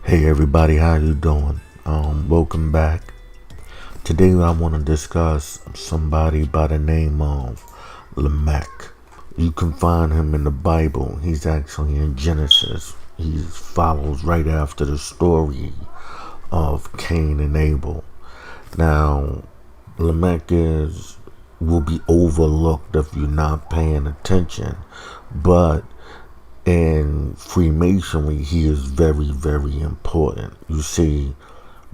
Hey everybody, how you doing? Welcome back. Today I want to discuss somebody by the name of Lemech. You can find him in the Bible. He's actually in Genesis. He follows right after the story of Cain and Abel. Now, Lemech will be overlooked if you're not paying attention, but in Freemasonry, he is very, very important. You see,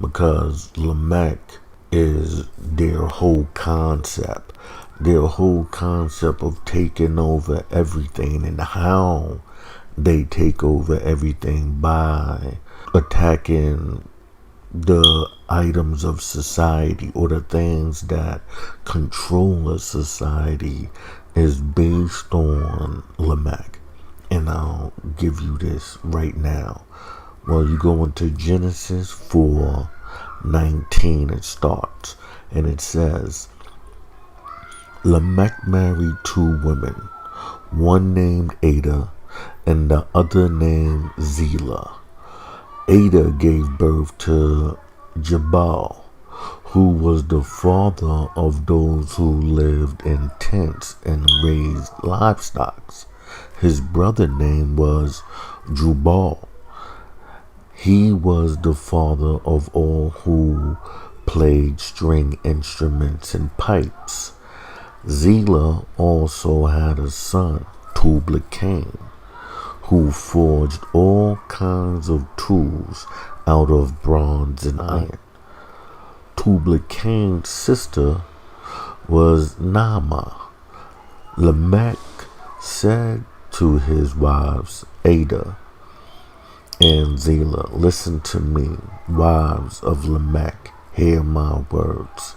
because Lemech is their whole concept. Their whole concept of taking over everything and how they take over everything by attacking the items of society or the things that control a society is based on Lemech. And I'll give you this right now. Well, you go into Genesis 4:19, it starts, and it says, Lamech married two women, one named Ada and the other named Zillah. Ada gave birth to Jabal, who was the father of those who lived in tents and raised livestock. His brother name was Jubal. He was the father of all who played string instruments and pipes. Zillah also had a son, Tubal-Cain, who forged all kinds of tools out of bronze and iron. Tubal-Cain's sister was Naamah. Lamech said to his wives, Ada and Zillah, listen to me, wives of Lamech, hear my words.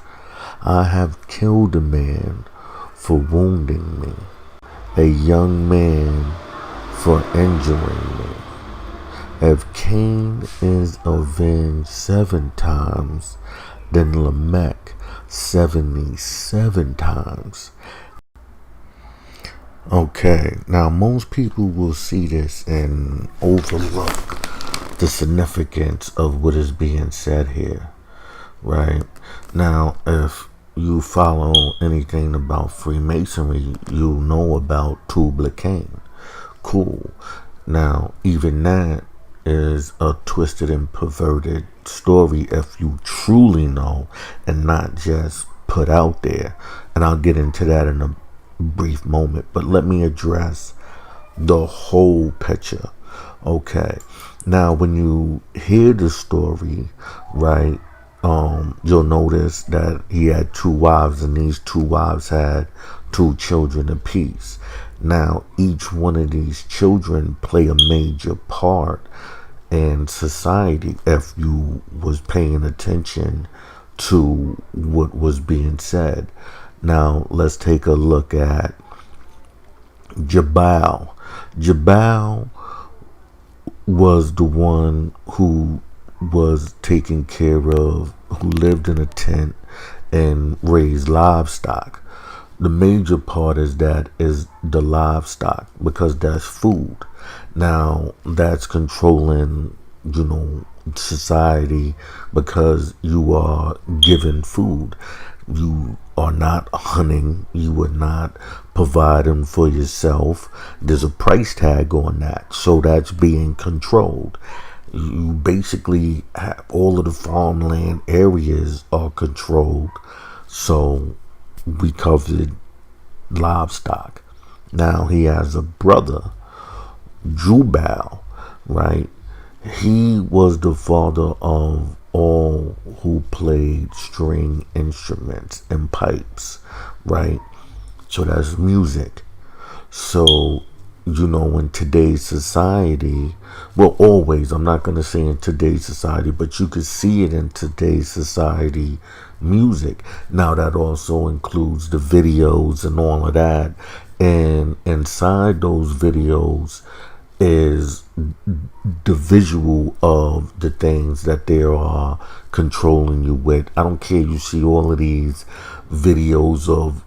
I have killed a man for wounding me, a young man for injuring me. If Cain is avenged 7 times, then Lamech 77 times. Okay, now most people will see this and overlook the significance of what is being said here, right? Now, if you follow anything about Freemasonry, you'll know about Tubal-Cain. Cool. Now, even that is a twisted and perverted story if you truly know and not just put out there. And I'll get into that in a brief moment, but let me address the whole picture. Okay, now when you hear the story, right, you'll notice that he had 2 wives, and these 2 wives had 2 children apiece. Now each one of these children play a major part in society if you was paying attention to what was being said. Now, let's take a look at Jabal. Jabal was the one who was taken care of, who lived in a tent and raised livestock. The major part is the livestock, because that's food. Now, that's controlling, society, because you are given food. You are not hunting. You are not providing for yourself. There's a price tag on that. So that's being controlled. You basically have all of the farmland areas are controlled. So we covered livestock. Now he has a brother, Jubal, right? He was the father of all who played string instruments and pipes, right? So that's music. So, in today's society, well, always, I'm not going to say in today's society, but you could see it in today's society, music. Now that also includes the videos and all of that. And inside those videos is the visual of the things that they are controlling you with. I don't care, you see all of these videos of,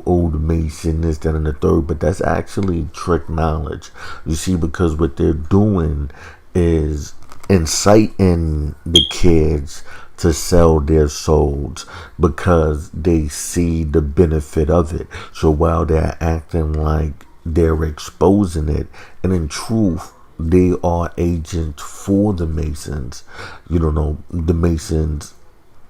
old Mason, this, that, and the third, but that's actually trick knowledge. You see, because what they're doing is inciting the kids to sell their souls because they see the benefit of it. So while they're acting like they're exposing it, and in truth, they are agents for the Masons, the Masons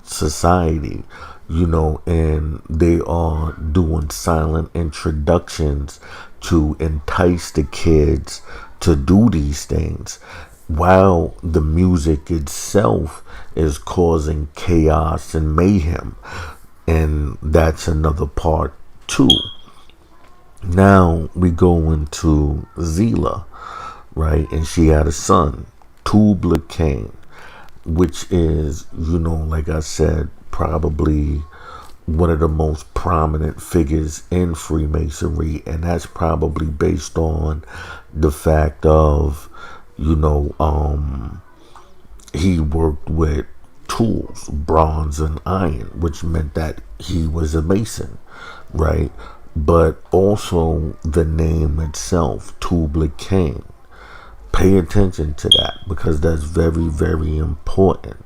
society, and they are doing silent introductions to entice the kids to do these things, while the music itself is causing chaos and mayhem. And that's another part too. Now we go into Zila, right? And she had a son, Tubla Cain, which is, like I said, probably one of the most prominent figures in Freemasonry. And that's probably based on the fact of, he worked with tools, bronze and iron, which meant that he was a Mason, right? But also the name itself, Tubla Cain. Pay attention to that because that's very, very important,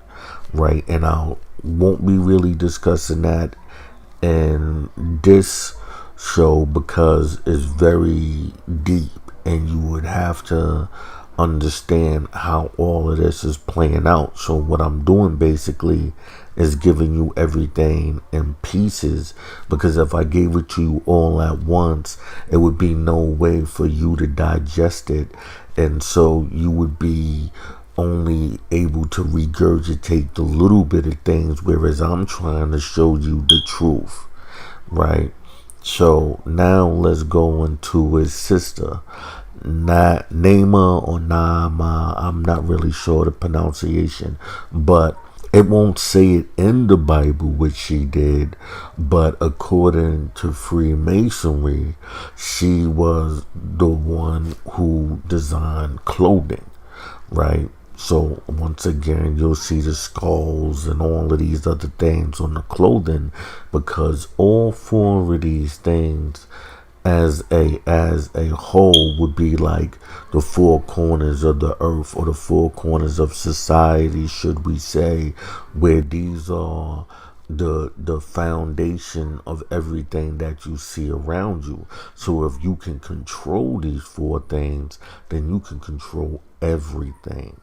right? And I won't be really discussing that in this show because it's very deep and you would have to understand how all of this is playing out. So what I'm doing basically is giving you everything in pieces, because if I gave it to you all at once, it would be no way for you to digest it, and so you would be only able to regurgitate the little bit of things, whereas I'm trying to show you the truth, right? So now let's go into his sister, Nama or Nama. I'm not really sure the pronunciation, but it won't say it in the Bible, which she did, but according to Freemasonry, she was the one who designed clothing, right? So once again, you'll see the skulls and all of these other things on the clothing, because all four of these things as a whole would be like the four corners of the earth, or the four corners of society, should we say, where these are the foundation of everything that you see around you. So if you can control these four things, then you can control everything.